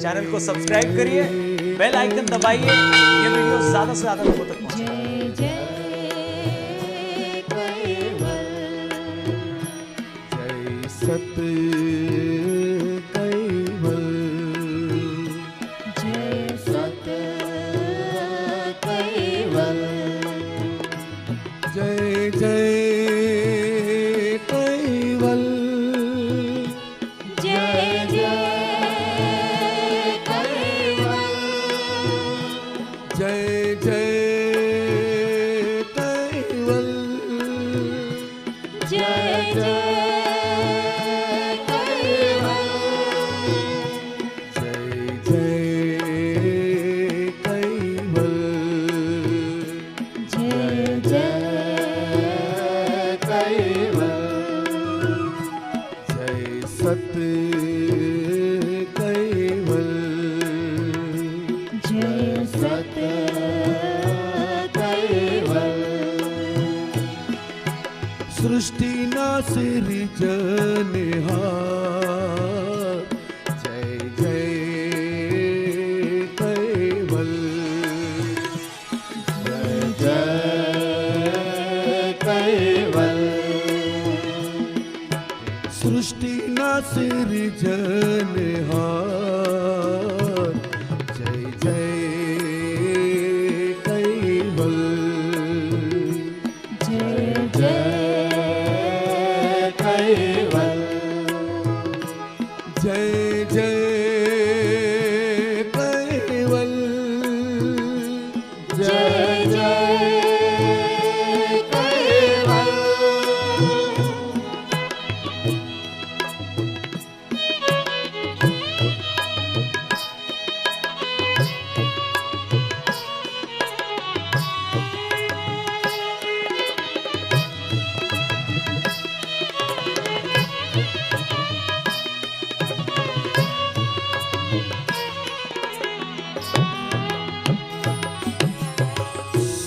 Channel को subscribe करिए, bell icon दबाइए, ये वीडियो ज्यादा से ज्यादा लोगों तक पहुंचे। सत कैवल, जय सत कैवल, जय जय कैवल, जय जय कैवल, जय जय कैवल, जय जय सत कैवल, जय सत कैवल, सृष्टि ना सिरजनहार, जय जय कैवल, जय जय कैवल, सृष्टि ना सिरजनहार, जय जय कैवल, जय जय कैवल, जय जय कैवल, जय जय कैवल,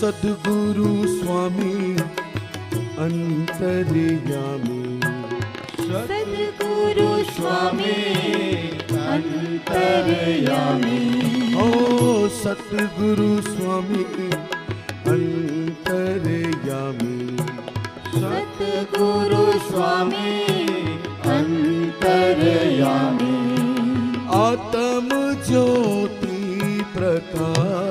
सद्गुरु स्वामी अंतर्यामी, सद्गुरु स्वामी अंतर्यामी, ओ सद्गुरु स्वामी अंतर्यामी, सद्गुरु स्वामी अंतर्यामी, आत्म ज्योति प्रकाश,